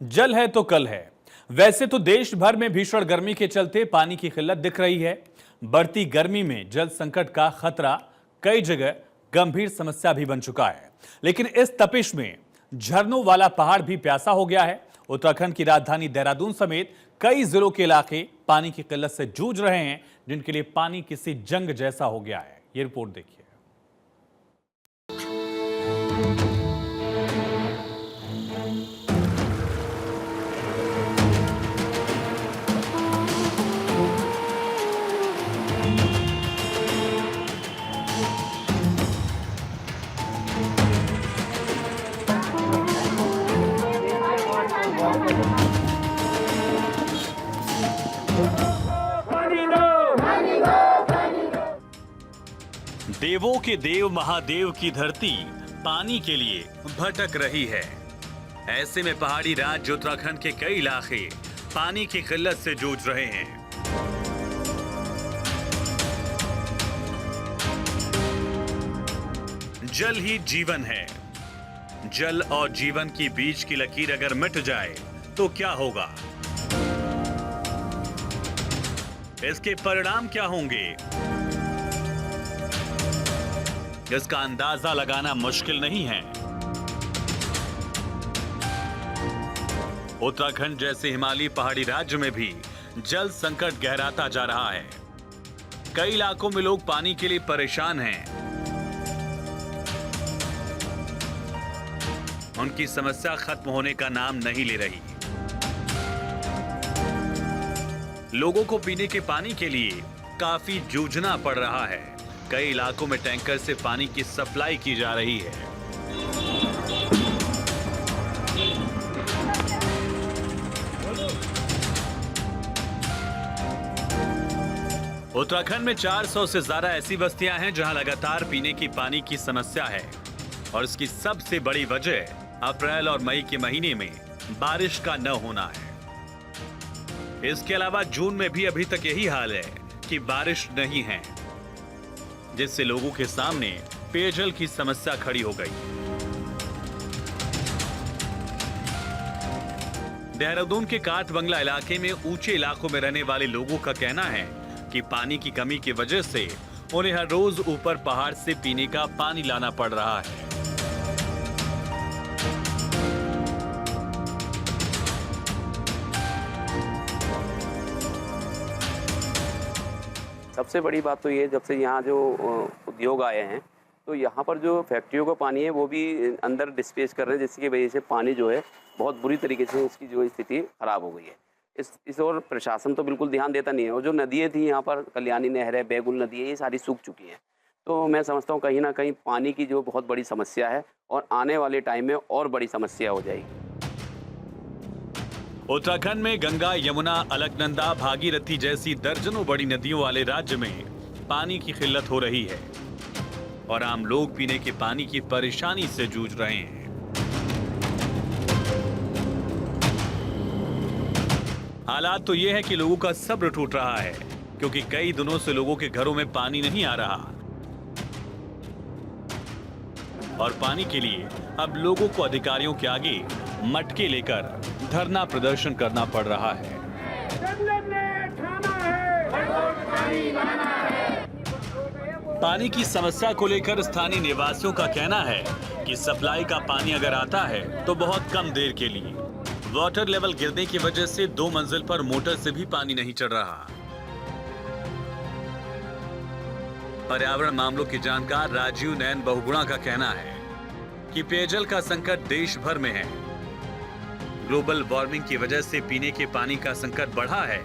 जल है तो कल है। वैसे तो देश भर में भीषण गर्मी के चलते पानी की किल्लत दिख रही है। बढ़ती गर्मी में जल संकट का खतरा कई जगह गंभीर समस्या भी बन चुका है। लेकिन इस तपिश में झरनों वाला पहाड़ भी प्यासा हो गया है। उत्तराखंड की राजधानी देहरादून समेत कई जिलों के इलाके पानी की किल्लत से जूझ रहे हैं, जिनके लिए पानी किसी जंग जैसा हो गया है। ये रिपोर्ट देखिए। देवों के देव महादेव की धरती पानी के लिए भटक रही है। ऐसे में पहाड़ी राज्य उत्तराखंड के कई इलाके पानी की किल्लत से जूझ रहे हैं। जल ही जीवन है। जल और जीवन के बीच की लकीर अगर मिट जाए तो क्या होगा? इसके परिणाम क्या होंगे? इसका अंदाजा लगाना मुश्किल नहीं है। उत्तराखंड जैसे हिमालयी पहाड़ी राज्य में भी जल संकट गहराता जा रहा है। कई इलाकों में लोग पानी के लिए परेशान हैं। उनकी समस्या खत्म होने का नाम नहीं ले रही। लोगों को पीने के पानी के लिए काफी जूझना पड़ रहा है। कई इलाकों में टैंकर से पानी की सप्लाई की जा रही है। उत्तराखंड में 400 से ज्यादा ऐसी बस्तियां हैं जहां लगातार पीने की पानी की समस्या है, और इसकी सबसे बड़ी वजह अप्रैल और मई के महीने में बारिश का न होना है। इसके अलावा जून में भी अभी तक यही हाल है कि बारिश नहीं है, जिससे लोगों के सामने पेयजल की समस्या खड़ी हो गई। देहरादून के काठ बंगला इलाके में ऊंचे इलाकों में रहने वाले लोगों का कहना है कि पानी की कमी की वजह से उन्हें हर रोज ऊपर पहाड़ से पीने का पानी लाना पड़ रहा है। सबसे बड़ी बात तो ये, जब से यहाँ जो उद्योग आए हैं तो यहाँ पर जो फैक्ट्रियों का पानी है वो भी अंदर डिस्पेच कर रहे हैं, जिसकी वजह से पानी जो है बहुत बुरी तरीके से उसकी जो स्थिति खराब हो गई है। इस और प्रशासन तो बिल्कुल ध्यान देता नहीं है। और जो नदियाँ थी यहाँ पर, कल्याणी नहर है, बैगुल नदी है, ये सारी सूख चुकी हैं। तो मैं समझता हूँ कहीं ना कहीं पानी की जो बहुत बड़ी समस्या है और आने वाले टाइम में और बड़ी समस्या हो जाएगी। उत्तराखंड में गंगा, यमुना, अलकनंदा, भागीरथी जैसी दर्जनों बड़ी नदियों वाले राज्य में पानी की किल्लत हो रही है, और आम लोग पीने के पानी की परेशानी से जूझ रहे हैं। हालात तो यह है कि लोगों का सब्र टूट रहा है, क्योंकि कई दिनों से लोगों के घरों में पानी नहीं आ रहा, और पानी के लिए अब लोगों को अधिकारियों के आगे मटके लेकर धरना प्रदर्शन करना पड़ रहा है। पानी की समस्या को लेकर स्थानीय निवासियों का कहना है कि सप्लाई का पानी अगर आता है तो बहुत कम देर के लिए। वाटर लेवल गिरने की वजह से 2 मंजिल पर मोटर से भी पानी नहीं चढ़ रहा। पर्यावरण मामलों के जानकार राजीव नैन बहुगुणा का कहना है कि पेयजल का संकट देश भर में है। ग्लोबल वार्मिंग की वजह से पीने के पानी का संकट बढ़ा है।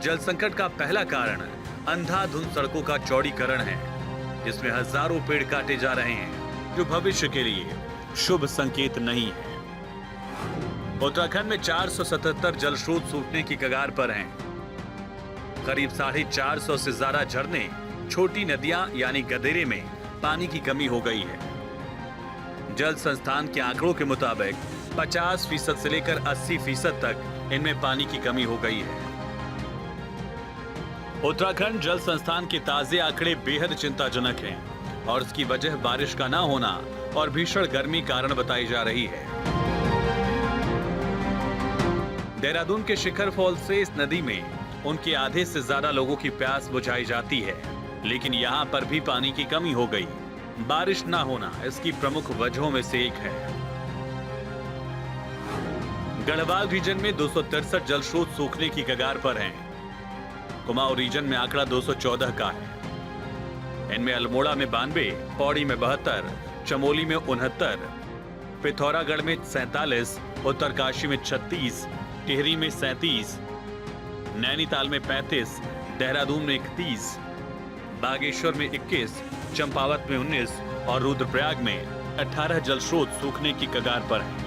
जल संकट का पहला कारण अंधाधुंध सड़कों का चौड़ीकरण है, जिसमें हजारों पेड़ काटे जा रहे हैं, जो भविष्य के लिए शुभ संकेत नहीं है। उत्तराखंड में 477 जल स्रोत सूखने की कगार पर हैं। करीब 450 से ज्यादा झरने, छोटी नदियां यानी गदेरे में पानी की कमी हो गई है। जल संस्थान के आंकड़ों के मुताबिक 50% से लेकर 80% तक इनमें पानी की कमी हो गई है। उत्तराखंड जल संस्थान के ताजे आंकड़े बेहद चिंताजनक हैं, और इसकी वजह बारिश का ना होना और भीषण गर्मी कारण बताई जा रही है। देहरादून के शिखर फॉल से इस नदी में उनके आधे से ज्यादा लोगों की प्यास बुझाई जाती है, लेकिन यहाँ पर भी पानी की कमी हो गई। बारिश ना होना इसकी प्रमुख वजहों में से एक है। गढ़वाल रीजन में 263 जल स्रोत सूखने की कगार पर हैं। कुमाऊं रीजन में आंकड़ा 214 का है। इनमें अल्मोड़ा में 92, पौड़ी में 72, चमोली में 69, पिथौरागढ़ में 47, उत्तरकाशी में 36, टिहरी में 37, नैनीताल में 35, देहरादून में 31, बागेश्वर में 21, चंपावत में 19 और रुद्रप्रयाग में 18 जल स्रोत सूखने की कगार पर हैं।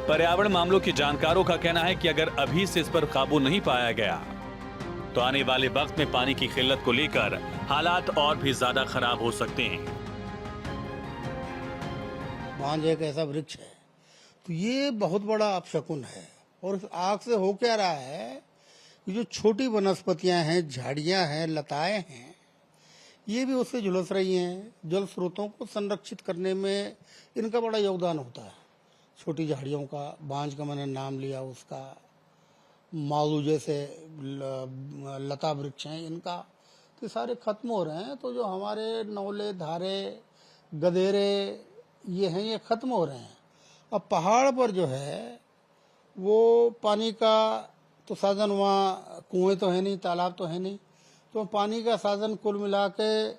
पर्यावरण मामलों के जानकारों का कहना है कि अगर अभी से इस पर काबू नहीं पाया गया तो आने वाले वक्त में पानी की किल्लत को लेकर हालात और भी ज्यादा खराब हो सकते हैं। बांज एक ऐसा वृक्ष है तो ये बहुत बड़ा अपशकुन है। और इस आग से हो क्या रहा है कि जो छोटी वनस्पतियां हैं, झाड़ियां हैं, लताएं हैं, ये भी उससे झुलस रही हैं। जल स्रोतों को संरक्षित करने में इनका बड़ा योगदान होता है। छोटी झाड़ियों का, बांज का मैंने नाम लिया उसका, मालू जैसे लता वृक्ष हैं इनका, तो सारे खत्म हो रहे हैं। तो जो हमारे नौले, धारे, गदेरे ये हैं, ये खत्म हो रहे हैं। अब पहाड़ पर जो है वो पानी का तो साधन, वहाँ कुएं तो है नहीं, तालाब तो है नहीं, तो पानी का साधन कुल मिला के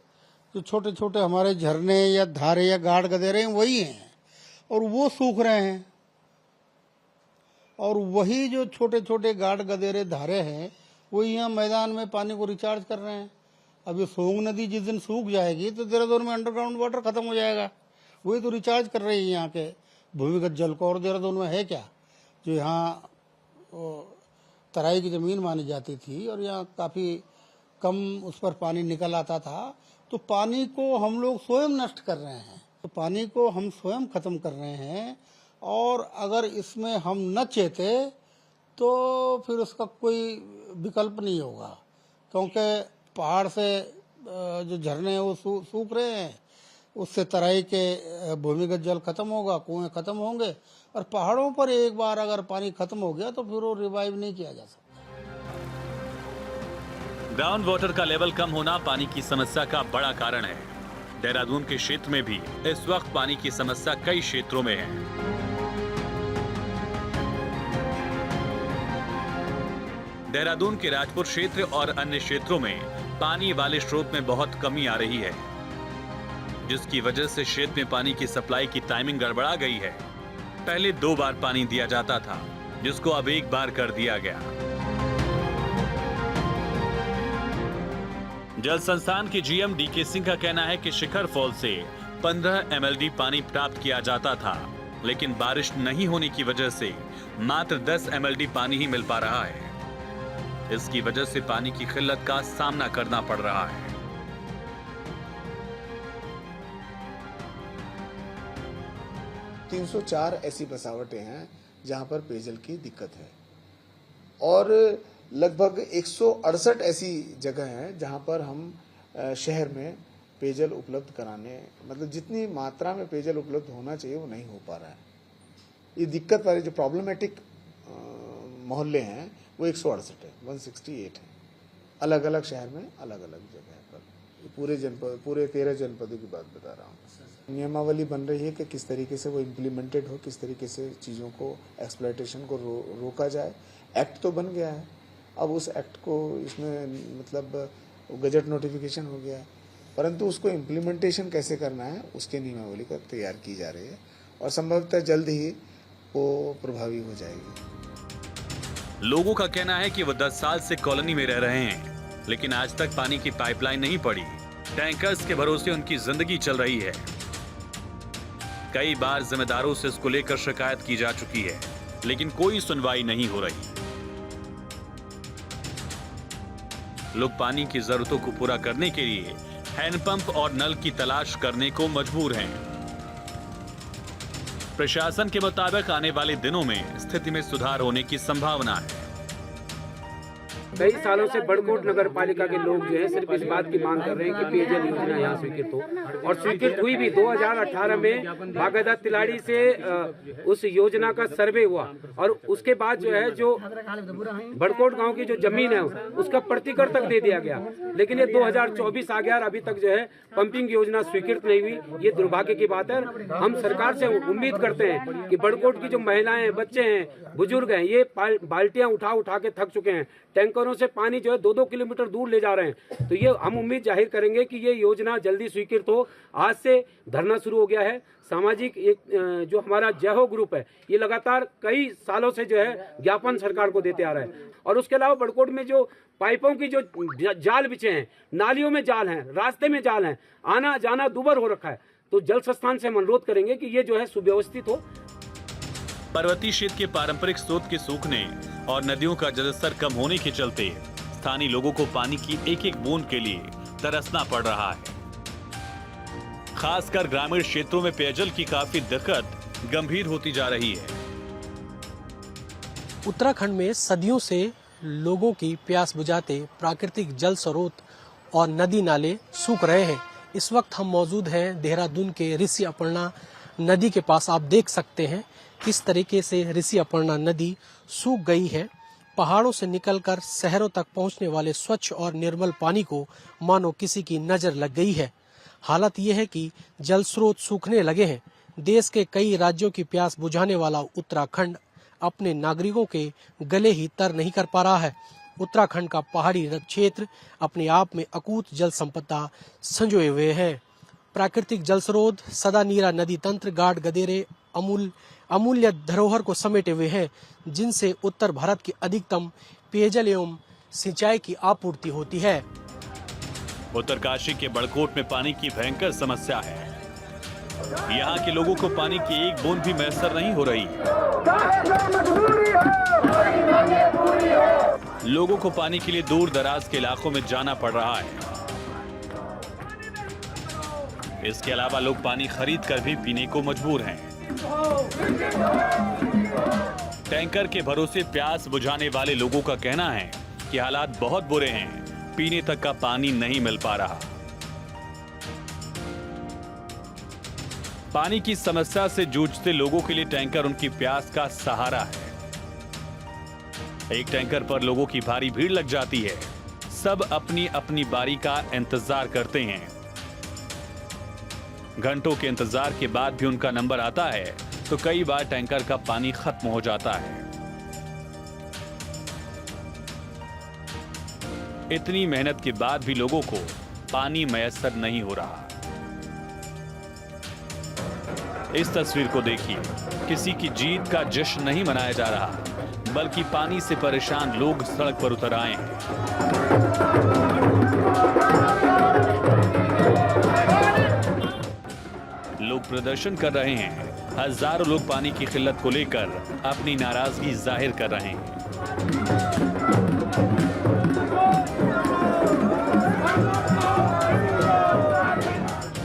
जो छोटे छोटे हमारे झरने या धारे या गाड़ गदेरे हैं वही हैं, और वो सूख रहे हैं। और वही जो छोटे छोटे गाड़ गदेरे धारे हैं वही यहाँ मैदान में पानी को रिचार्ज कर रहे हैं। अब ये सोंग नदी जिस दिन सूख जाएगी तो देहरादून में अंडरग्राउंड वाटर खत्म हो जाएगा। वही तो रिचार्ज कर रही है यहाँ के भूमिगत जल को। और देहरादून में है क्या, जो यहाँ तराई की ज़मीन मानी जाती थी और यहाँ काफ़ी कम उस पर पानी निकल आता था, तो पानी को हम लोग स्वयं नष्ट कर रहे हैं। तो पानी को हम स्वयं खत्म कर रहे हैं, और अगर इसमें हम न चेते तो फिर उसका कोई विकल्प नहीं होगा। क्योंकि पहाड़ से जो झरने हैं वो सूख रहे हैं, उससे तराई के भूमिगत जल खत्म होगा, कुएं खत्म होंगे, और पहाड़ों पर एक बार अगर पानी खत्म हो गया तो फिर वो रिवाइव नहीं किया जा सकता। ग्राउंड वाटर का लेवल कम होना पानी की समस्या का बड़ा कारण है। देहरादून के क्षेत्र में भी इस वक्त पानी की समस्या कई क्षेत्रों में है। देहरादून के राजपुर क्षेत्र और अन्य क्षेत्रों में पानी वाले स्रोत में बहुत कमी आ रही है, जिसकी वजह से क्षेत्र में पानी की सप्लाई की टाइमिंग गड़बड़ा गई है। पहले 2 बार पानी दिया जाता था, जिसको अब 1 बार कर दिया गया। जल संस्थान के जीएम डीके सिंह का कहना है कि शिखर फॉल से 15 MLD पानी प्राप्त किया जाता था, लेकिन बारिश नहीं होने की वजह से मात्र 10 MLD पानी ही मिल पा रहा है। इसकी वजह से पानी की किल्लत का सामना करना पड़ रहा है। 304 ऐसी बसावटें हैं जहां पर पेयजल की दिक्कत है, और लगभग 168 ऐसी जगह हैं जहां पर हम शहर में पेयजल उपलब्ध कराने, मतलब जितनी मात्रा में पेयजल उपलब्ध होना चाहिए वो नहीं हो पा रहा है। ये दिक्कत वाले जो प्रॉब्लमेटिक मोहल्ले हैं वो 168 है, 168 है, अलग अलग शहर में अलग अलग जगह पर। पूरे जनपद, पूरे 13 जनपदों की बात बता रहा हूँ। नियमावली बन रही है कि किस तरीके से वो इम्प्लीमेंटेड हो, किस तरीके से चीज़ों को, एक्सप्लॉयटेशन को रोका जाए। एक्ट तो बन गया है, अब उस एक्ट को, इसमें मतलब गजट नोटिफिकेशन हो गया है, परंतु उसको इम्प्लीमेंटेशन कैसे करना है उसके नियमावली का तैयार की जा रही है, और संभवतः जल्द ही वो प्रभावी हो जाएगी। लोगों का कहना है कि वो 10 साल से कॉलोनी में रह रहे हैं, लेकिन आज तक पानी की पाइपलाइन नहीं पड़ी। टैंकर्स के भरोसे उनकी जिंदगी चल रही है। कई बार जिम्मेदारों से इसको लेकर शिकायत की जा चुकी है, लेकिन कोई सुनवाई नहीं हो रही। लोग पानी की जरूरतों को पूरा करने के लिए हैंडपंप और नल की तलाश करने को मजबूर हैं। प्रशासन के मुताबिक आने वाले दिनों में स्थिति में सुधार होने की संभावना है। कई सालों से बड़कोट नगर पालिका के लोग जो है सिर्फ इस बात की मांग कर रहे हैं कि पेयजल योजना यहाँ स्वीकृत हो, और स्वीकृत हुई भी। 2018 में बाकायदा तिलाड़ी से उस योजना का सर्वे हुआ, और उसके बाद जो है जो बड़कोट गांव की जो जमीन है उसका प्रतिकर तक दे दिया गया। लेकिन ये 2024 आ गया और अभी तक जो है पंपिंग योजना स्वीकृत नहीं हुई। ये दुर्भाग्य की बात है। हम सरकार से उम्मीद करते हैं कि बड़कोट की जो महिलाएं, बच्चे हैं, बुजुर्ग हैं, ये बाल्टियां उठा उठा के थक चुके हैं, टैंकरों से पानी जो है 2-2 किलोमीटर दूर ले जा रहे हैं। तो ये हम उम्मीद जाहिर करेंगे कि ये योजना जल्दी स्वीकृत हो। आज से धरना शुरू हो गया है। सामाजिक एक जो हमारा जय हो ग्रुप है, ये लगातार कई सालों से जो है ज्ञापन सरकार को देते आ रहा है। और उसके अलावा बड़कोट में जो पाइपों की जो जाल बिछे हैं, नालियों में जाल हैं, रास्ते में जाल हैं, आना जाना दुभर हो रखा है। तो जल संस्थान से हम अनुरोध करेंगे कि ये जो है सुव्यवस्थित हो। पर्वतीय क्षेत्र के पारंपरिक स्रोत के सूखने और नदियों का जलस्तर कम होने के चलते स्थानीय लोगों को पानी की एक एक बूंद के लिए तरसना पड़ रहा है। खासकर ग्रामीण क्षेत्रों में पेयजल की काफी दिक्कत गंभीर होती जा रही है। उत्तराखंड में सदियों से लोगों की प्यास बुझाते प्राकृतिक जल स्रोत और नदी नाले सूख रहे हैं। इस वक्त हम मौजूद हैं देहरादून के ऋषि अपर्णा नदी के पास। आप देख सकते हैं किस तरीके से ऋषि अपर्णा नदी सूख गई है। पहाड़ों से निकलकर शहरों तक पहुंचने वाले स्वच्छ और निर्मल पानी को मानो किसी की नजर लग गई है। हालत यह है कि जल स्रोत सूखने लगे हैं। देश के कई राज्यों की प्यास बुझाने वाला उत्तराखंड अपने नागरिकों के गले ही तर नहीं कर पा रहा है। उत्तराखंड का पहाड़ी क्षेत्र अपने आप में अकूत जल संपदा संजोए हुए है। प्राकृतिक जल स्रोत, सदा नीरा नदी तंत्र, गाढ़ गदेरे अमूल्य धरोहर को समेटे हुए हैं, जिनसे उत्तर भारत की अधिकतम पेयजल एवं सिंचाई की आपूर्ति होती है। उत्तरकाशी के बड़कोट में पानी की भयंकर समस्या है। यहाँ के लोगों को पानी की एक बूंद भी मैसर नहीं हो रही। लोगों को पानी के लिए दूर दराज के इलाकों में जाना पड़ रहा है। इसके अलावा लोग पानी खरीद कर भी पीने को मजबूर हैं। टैंकर के भरोसे प्यास बुझाने वाले लोगों का कहना है कि हालात बहुत बुरे हैं, पीने तक का पानी नहीं मिल पा रहा। पानी की समस्या से जूझते लोगों के लिए टैंकर उनकी प्यास का सहारा है। एक टैंकर पर लोगों की भारी भीड़ लग जाती है। सब अपनी अपनी बारी का इंतजार करते हैं। घंटों के इंतजार के बाद भी उनका नंबर आता है तो कई बार टैंकर का पानी खत्म हो जाता है। इतनी मेहनत के बाद भी लोगों को पानी मैसर नहीं हो रहा। इस तस्वीर को देखिए, किसी की जीत का जश्न नहीं मनाया जा रहा, बल्कि पानी से परेशान लोग सड़क पर उतर आए हैं। लोग प्रदर्शन कर रहे हैं। हजारों लोग पानी की किल्लत को लेकर अपनी नाराजगी जाहिर कर रहे हैं।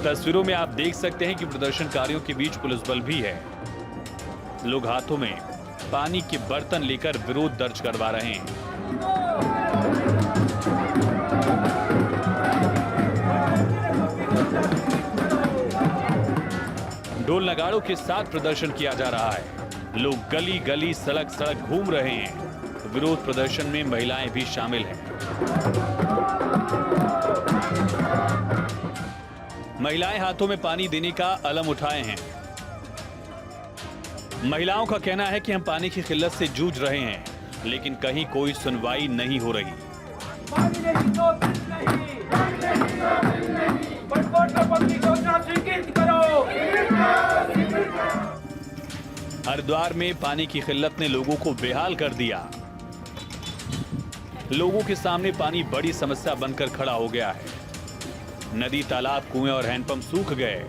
तस्वीरों में आप देख सकते हैं कि प्रदर्शनकारियों के बीच पुलिस बल भी है। लोग हाथों में पानी के बर्तन लेकर विरोध दर्ज करवा रहे हैं। ढोल नगाड़ों के साथ प्रदर्शन किया जा रहा है। लोग गली गली सड़क सड़क घूम रहे हैं। विरोध प्रदर्शन में महिलाएं भी शामिल हैं। महिलाएं हाथों में पानी देने का अलम उठाए हैं। महिलाओं का कहना है कि हम पानी की किल्लत से जूझ रहे हैं, लेकिन कहीं कोई सुनवाई नहीं हो रही। हरिद्वार में पानी की किल्लत ने लोगों को बेहाल कर दिया। लोगों के सामने पानी बड़ी समस्या बनकर खड़ा हो गया है। नदी, तालाब, कुएं और हैंडपंप सूख गए।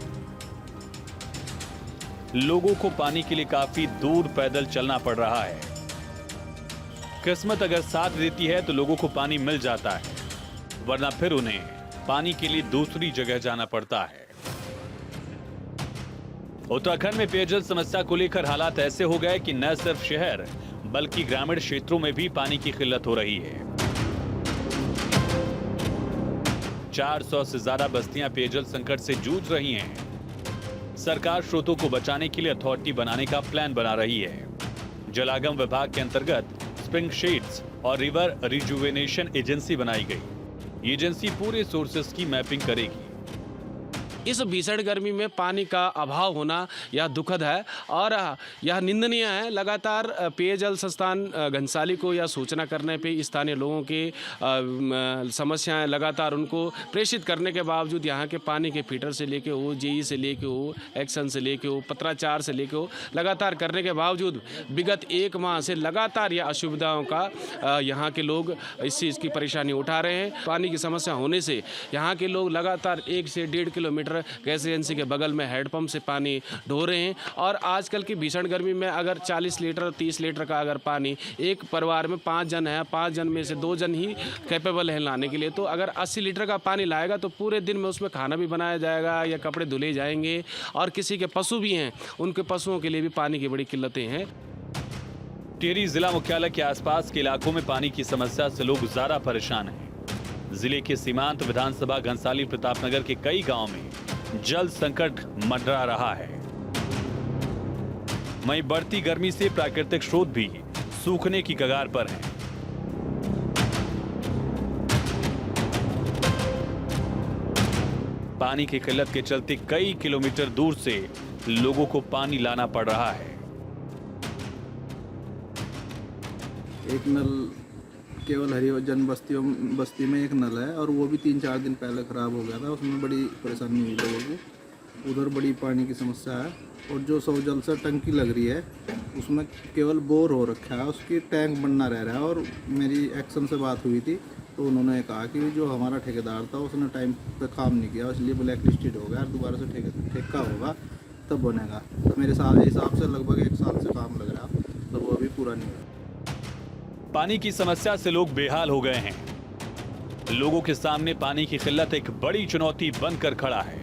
लोगों को पानी के लिए काफी दूर पैदल चलना पड़ रहा है। किस्मत अगर साथ देती है तो लोगों को पानी मिल जाता है, वरना फिर उन्हें पानी के लिए दूसरी जगह जाना पड़ता है। उत्तराखंड में पेयजल समस्या को लेकर हालात ऐसे हो गए कि न सिर्फ शहर बल्कि ग्रामीण क्षेत्रों में भी पानी की किल्लत हो रही है। 400 से ज्यादा बस्तियां पेयजल संकट से जूझ रही हैं। सरकार स्रोतों को बचाने के लिए अथॉरिटी बनाने का प्लान बना रही है। जलागम विभाग के अंतर्गत स्प्रिंग शेड्स और रिवर रिजुवेनेशन एजेंसी बनाई गई। ये एजेंसी पूरे सोर्सेस की मैपिंग करेगी। इस भीषण गर्मी में पानी का अभाव होना यह दुखद है और यह निंदनीय है। लगातार पेयजल संस्थान घनसाली को यह सूचना करने पे स्थानीय लोगों के समस्याएं लगातार उनको प्रेषित करने के बावजूद यहाँ के पानी के फीटर से लेके हो, जेई से लेके हो, एक्शन से लेके हो, पत्राचार से लेके हो, लगातार करने के बावजूद विगत 1 माह से लगातार यह असुविधाओं का यहाँ के लोग इस चीज़ की परेशानी उठा रहे हैं। पानी की समस्या होने से यहाँ के लोग लगातार 1 से 1.5 किलोमीटर गैस एजेंसी के बगल में हैंडपंप से पानी ढो रहे हैं। और आजकल की भीषण गर्मी में अगर 40 लीटर 30 लीटर का अगर पानी एक परिवार में 5 जन है, 5 जन में से 2 जन ही कैपेबल है लाने के लिए, तो अगर 80 लीटर का पानी लाएगा तो पूरे दिन में उसमें खाना भी बनाया जाएगा या कपड़े धुले जाएंगे। और किसी के पशु भी हैं, उनके पशुओं के लिए भी पानी की बड़ी किल्लतें हैं। टिहरी जिला मुख्यालय के आसपास के इलाकों में पानी की समस्या से लोग ज्यादा परेशान हैं। जिले के सीमांत विधानसभा घनसाली प्रतापनगर के कई गांव में जल संकट मंडरा रहा है। वहीं बढ़ती गर्मी से प्राकृतिक स्रोत भी सूखने की कगार पर हैं। पानी की किल्लत के चलते कई किलोमीटर दूर से लोगों को पानी लाना पड़ रहा है। एक नल केवल हरिजन बस्ती में एक नल है और वो भी 3-4 दिन पहले ख़राब हो गया था। उसमें बड़ी परेशानी हुई लोगों को। उधर बड़ी पानी की समस्या है। और जो सौ जल से टंकी लग रही है उसमें केवल बोर हो रखा है, उसकी टैंक बनना रह रहा है। और मेरी एक्शन से बात हुई थी तो उन्होंने कहा कि जो हमारा ठेकेदार था उसने टाइम पे काम नहीं किया, इसलिए ब्लैक लिस्टेड हो गया। दोबारा से ठेका होगा तब बनेगा। तो मेरे हिसाब से लगभग 1 साल से काम लग रहा, तो वो अभी पूरा नहीं हुआ। पानी की समस्या से लोग बेहाल हो गए हैं। लोगों के सामने पानी की किल्लत एक बड़ी चुनौती बनकर खड़ा है।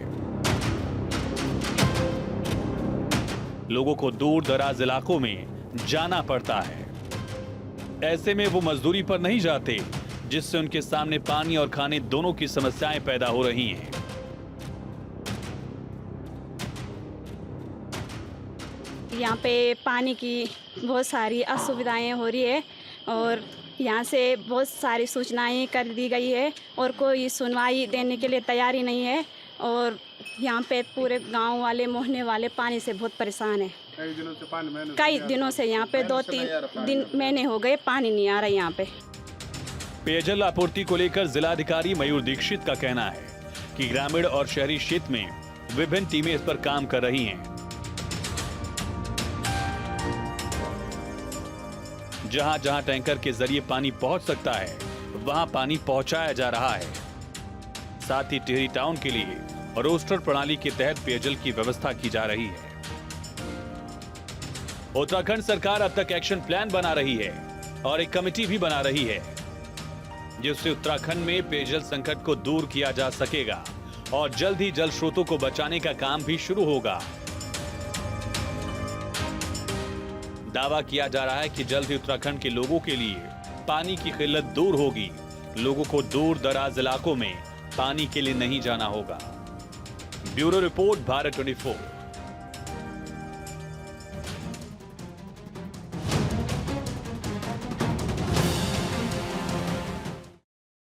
लोगों को दूर दराज इलाकों में जाना पड़ता है। ऐसे में वो मजदूरी पर नहीं जाते, जिससे उनके सामने पानी और खाने दोनों की समस्याएं पैदा हो रही हैं। यहाँ पे पानी की बहुत सारी असुविधाएं हो रही है और यहाँ से बहुत सारी सूचनाएं कर दी गई है और कोई सुनवाई देने के लिए तैयारी नहीं है। और यहाँ पे पूरे गांव वाले मोहल्ले वाले पानी से बहुत परेशान है। कई दिनों से यहाँ पे 2-3 महीने हो गए पानी नहीं आ रहा यहाँ पे। पेयजल आपूर्ति को लेकर जिलाधिकारी मयूर दीक्षित का कहना है कि ग्रामीण और शहरी क्षेत्र में विभिन्न टीमें इस पर काम कर रही हैं। जहां जहां टैंकर के जरिए पानी पहुंच सकता है वहां पानी पहुंचाया जा रहा है। साथ ही टिहरी टाउन के लिए रोस्टर प्रणाली के तहत पेयजल की व्यवस्था की जा रही है। उत्तराखंड सरकार अब तक एक्शन प्लान बना रही है और एक कमेटी भी बना रही है, जिससे उत्तराखंड में पेयजल संकट को दूर किया जा सकेगा और जल्द ही जल स्रोतों को बचाने का काम भी शुरू होगा। दावा किया जा रहा है कि जल्द ही उत्तराखंड के लोगों के लिए पानी की किल्लत दूर होगी। लोगों को दूर दराज इलाकों में पानी के लिए नहीं जाना होगा। Bureau report, Bharat 24।